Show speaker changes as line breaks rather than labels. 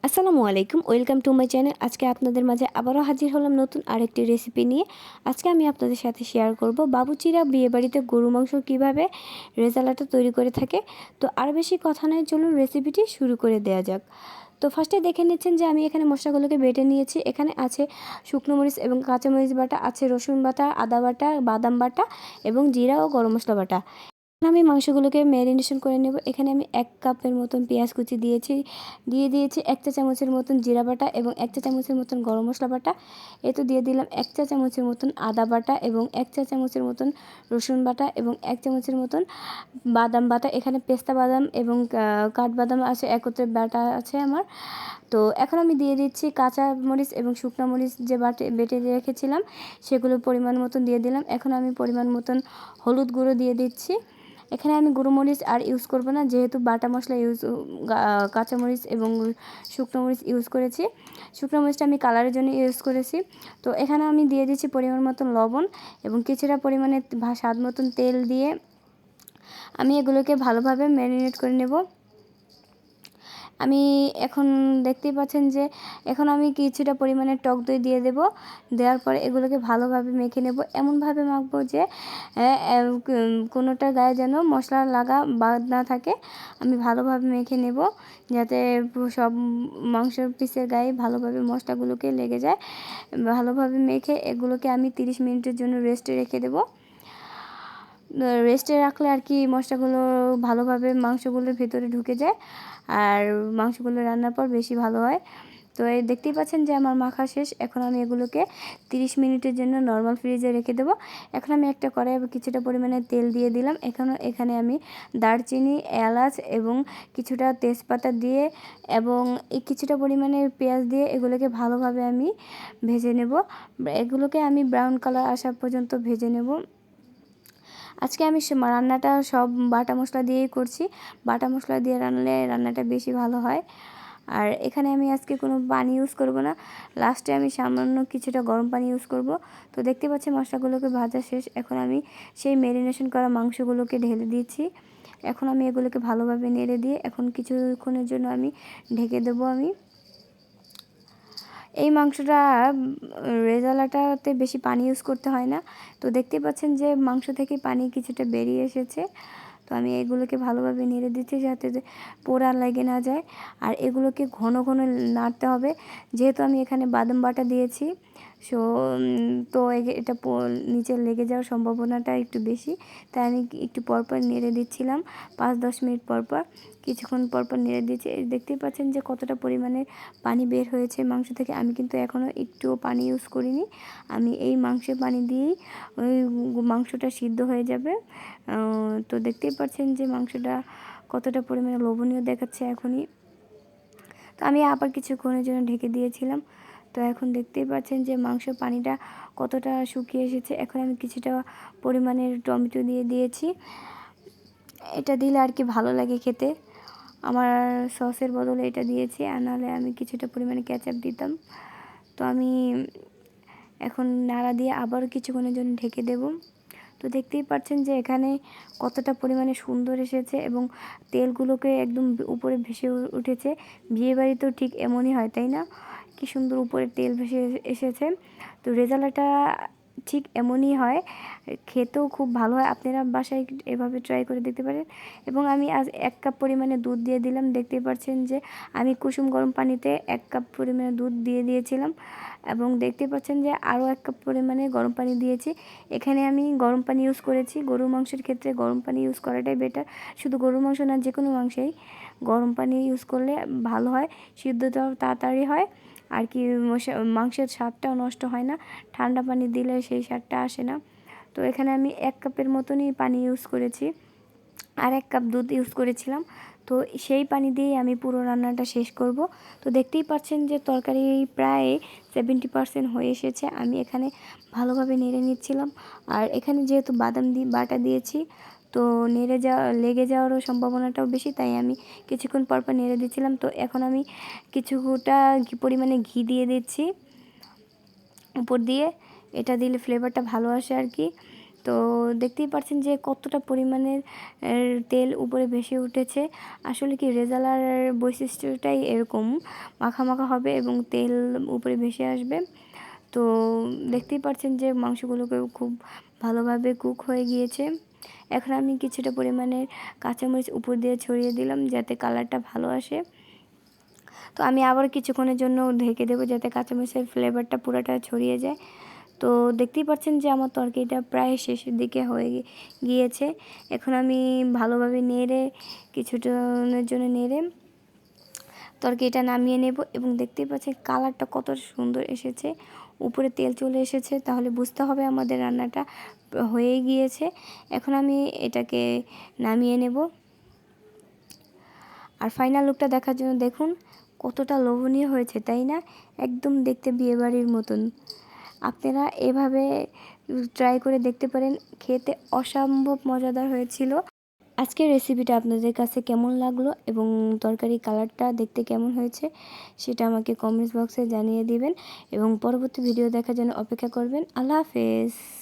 আসসালামু আলাইকুম, welcome to my channel. আজকে আপনাদের মাঝে আবারও হাজির হলাম নতুন আরেকটি রেসিপি নিয়ে। আজকে আমি আপনাদের সাথে শেয়ার করব বাবুচিরা বিয়েবাড়িতে গরু মাংস কীভাবে রেজালাটা তৈরি করে থাকে। তো আর বেশি কথা নয়, চলুন রেসিপিটি শুরু করে দেওয়া যাক। তো ফার্স্টে দেখে নিচ্ছেন যে আমি এখানে মশলাগুলোকে বেটে নিয়েছি। এখানে আছে শুকনো মরিচ এবং কাঁচামরিচ বাটা, আছে রসুন বাটা, আদা বাটা, বাদাম বাটা এবং জিরা ও গরম মশলা বাটা। আমি মাংসগুলোকে ম্যারিনেশন করে নেব। এখানে আমি 1 কাপের মতন পেঁয়াজ কুচি দিয়েছি 1 চা চামচের মতন জিরা বাটা এবং 1 চা চামচের মতন গরম মশলা বাটা। তো দিয়ে দিলাম 1 চা চামচের মতন আদা বাটা এবং 1 চা চামচের মতন রসুন বাটা এবং 1 চামচের মতন বাদাম বাটা। এখানে পেস্তা বাদাম এবং কাঠবাদাম আছে, একত্রে বাটা আছে আমার। তো এখন আমি দিয়ে দিচ্ছি কাঁচা মরিচ এবং শুকনো মরিচ যে বেটে রেখেছিলাম, সেগুলো পরিমাণ মতন দিয়ে দিলাম। এখন আমি পরিমাণ মতন হলুদ গুঁড়ো দিয়ে দিচ্ছি। এখানে আমি গুঁড়ো মরিচ আর ইউজ করব না, যেহেতু বাটা মশলা কাঁচামরিচ এবং শুকনো মরিচ ইউজ করেছি। শুকনো মরিচটা আমি কালারের জন্য ইউজ করেছি। তো এখানে আমি দিয়ে দিচ্ছি পরিমাণ মতন লবণ এবং কিছুটা পরিমাণে স্বাদ মতন তেল দিয়ে আমি এগুলোকে ভালোভাবে ম্যারিনেট করে নেব। আমি এখন দেখতেই পাচ্ছেন যে এখন আমি কিছুটা পরিমাণে টক দই দিয়ে দেব। দেওয়ার পরে এগুলোকে ভালোভাবে মেখে নেব। এমনভাবে মাখবো যে কোনোটা গায়ে যেন মশলা লাগা বাদ না থাকে। আমি ভালোভাবে মেখে নেব যাতে সব মাংসের পিসের গায়ে ভালোভাবে মশলাগুলোকে লেগে যায়। ভালোভাবে মেখে এগুলোকে আমি 30 মিনিটের জন্য রেস্টে রেখে দেবো। রেস্টে রাখলে আর কি মশলাগুলো ভালোভাবে মাংসগুলোর ভিতরে ঢুকে যায় আর মাংসগুলো রান্নার পর বেশি ভালো হয়। তো এই দেখতেই পাচ্ছেন যে আমার মাখা শেষ। এখন আমি এগুলোকে 30 মিনিটের জন্য নর্মাল ফ্রিজে রেখে দেবো। এখন আমি একটা কড়াই কিছুটা পরিমাণে তেল দিয়ে দিলাম। এখানে আমি দারচিনি, এলাচ এবং কিছুটা তেজপাতা দিয়ে এবং কিছুটা পরিমাণে পেঁয়াজ দিয়ে এগুলোকে ভালোভাবে আমি ভেজে নেব। এগুলোকে আমি ব্রাউন কালার আসা পর্যন্ত ভেজে নেব। আজকে আমি রান্নাটা সব বাটা মশলা দিয়েই করছি। বাটা মশলা দিয়ে রান্নালে রান্নাটা বেশি ভালো হয়। আর এখানে আমি আজকে কোনো পানি ইউজ করব না, লাস্টে আমি সামান্য কিছুটা গরম পানি ইউজ করব। তো দেখতে পাচ্ছি মশলাগুলোকে ভাজা শেষ। এখন আমি সেই ম্যারিনেশন করা মাংসগুলোকে ঢেলে দিয়েছি। এখন আমি এগুলোকে ভালোভাবে নেড়ে দিয়ে এখন কিছুক্ষণের জন্য আমি ঢেকে দেবো। এই মাংসটা রেজালাটাতে বেশি পানি ইউজ করতে হয় না। তো দেখতে পাচ্ছেন যে মাংস থেকে পানি কিছুটা বেরিয়ে এসেছে। তো আমি এগুলোকে ভালোভাবে নেড়ে দিচ্ছি যাতে পোড়া লেগে না যায়। আর এগুলোকে ঘন ঘন নাড়তে হবে, যেহেতু আমি এখানে বাদাম বাটা দিয়েছি। সো তো এটা নিচে লেগে যাওয়ার সম্ভাবনাটা একটু বেশি, তাই আমি একটু পরপর নেড়ে দিচ্ছিলাম। 5-10 মিনিট পরপর কিছুক্ষণ পরপর নেড়ে দিচ্ছি। দেখতেই পাচ্ছেন যে কতটা পরিমাণে পানি বের হয়েছে মাংস থেকে। আমি কিন্তু এখনও একটুও পানি ইউজ করিনি। আমি এই মাংসের পানি দিয়েই ওই মাংসটা সিদ্ধ হয়ে যাবে। তো দেখতেই পাচ্ছেন যে মাংসটা কতটা পরিমাণে লোভনীয় দেখাচ্ছে এখনই। তো আমি আবার কিছুক্ষণের জন্য ঢেকে দিয়েছিলাম। তো এখন দেখতেই পাচ্ছেন যে মাংসের পানিটা কতটা শুকিয়ে এসেছে। এখন আমি কিছুটা পরিমাণের টমেটো দিয়ে দিয়েছি। এটা দিলে আর কি ভালো লাগে খেতে। আমার সসের বদলে এটা দিয়েছি, আর নাহলে আমি কিছুটা পরিমাণে কেচাপ দিতাম। তো আমি এখন নাড়া দিয়ে আবারও কিছুক্ষণের জন্য ঢেকে দেব। তো দেখতেই পাচ্ছেন যে এখানে কতটা পরিমাণে সুন্দর এসেছে এবং তেলগুলোকে একদম উপরে ভেসে উঠেছে। বিয়েবাড়িতেও ঠিক এমনই হয়, তাই না? কি সুন্দর উপরে তেল ভেসে এসেছে। তো রেজাল্টটা ঠিক এমনই হয়, খেতেও খুব ভালো হয়। আপনারা বাসায় এভাবে ট্রাই করে দেখতে পারেন। এবং আমি আজ 1 কাপ পরিমাণে দুধ দিয়ে দিলাম। দেখতেই পাচ্ছেন যে আমি কুসুম গরম পানিতে 1 কাপ পরিমাণে দুধ দিয়ে দিয়েছিলাম এবং দেখতে পাচ্ছেন যে আরও 1 কাপ পরিমাণে গরম পানি দিয়েছি। এখানে আমি গরম পানি ইউজ করেছি। গরুর মাংসের ক্ষেত্রে গরম পানি ইউজ করাটাই বেটার। শুধু গরুর মাংস না, যে কোনো মাংসেই গরম পানি ইউজ করলে ভালো হয়, সিদ্ধটাও তাড়াতাড়ি হয় আর কি মাংসের স্বাদটাও নষ্ট হয় না। ঠান্ডা পানি দিলে সেই স্বাদটা আসে না। তো এখানে আমি 1 কাপের মতনই পানি ইউজ করেছি আর 1 কাপ দুধ ইউজ করেছিলাম। তো সেই পানি দিয়েই আমি পুরো রান্নাটা শেষ করব। তো দেখতেই পাচ্ছেন যে তরকারি প্রায় 70% হয়ে এসেছে। আমি এখানে ভালোভাবে নেড়ে নিচ্ছিলাম। আর এখানে যেহেতু বাদাম বাটা দিয়েছি, তো লেগে যাওয়ারও সম্ভাবনাটাও বেশি, তাই আমি কিছুক্ষণ পরপর নেড়ে দিচ্ছিলাম। তো এখন আমি কিছুটা পরিমাণে ঘি দিয়ে দিচ্ছি উপর দিয়ে। এটা দিলে ফ্লেভারটা ভালো আসে আর কি। তো দেখতেই পাচ্ছেন যে কতটা পরিমাণের তেল উপরে ভেসে উঠেছে। আসলে কি রেজালার বৈশিষ্ট্যটাই এরকম, মাখা মাখা হবে এবং তেল উপরে ভেসে আসবে। তো দেখতেই পাচ্ছেন যে মাংসগুলোকেও খুব ভালোভাবে কুক হয়ে গিয়েছে। এখন আমি কিছুটা পরিমাণের কাঁচামরিচ উপর দিয়ে ছড়িয়ে দিলাম যাতে কালারটা ভালো আসে। তো আমি আবার কিছুক্ষণের জন্য ঢেকে দেবো যাতে কাঁচামরিচের ফ্লেভারটা পুরোটা ছড়িয়ে যায়। তো দেখতেই পাচ্ছেন যে আমার তরকারিটা প্রায় শেষের দিকে হয়ে গিয়েছে। এখন আমি ভালোভাবে নেড়ে কিছুক্ষণের জন্য নেড়ে তরকারিটা নামিয়ে নেব এবং দেখতেই পাচ্ছেন কালারটা কত সুন্দর এসেছে, উপরে তেল চলে এসেছে, তাহলে বুঝতে হবে আমাদের রান্নাটা হয়ে গিয়েছে। এখন আমি এটাকে নামিয়ে নেব। আর ফাইনাল লুকটা দেখার জন্য দেখুন কতটা লোভনীয় হয়েছে, তাই না? একদম দেখতে বিয়েবাড়ির মতন। আপনারা এভাবে ট্রাই করে দেখতে পারেন, খেতে অসম্ভব মজাদার হয়েছিল। আজকের রেসিপিটা আপনাদের কাছে কেমন লাগলো এবং তরকারি কালারটা দেখতে কেমন হয়েছে সেটা আমাকে কমেন্টস বক্সে জানিয়ে দিবেন এবং পরবর্তী ভিডিও দেখার জন্য অপেক্ষা করবেন। আল্লাহ হাফেজ।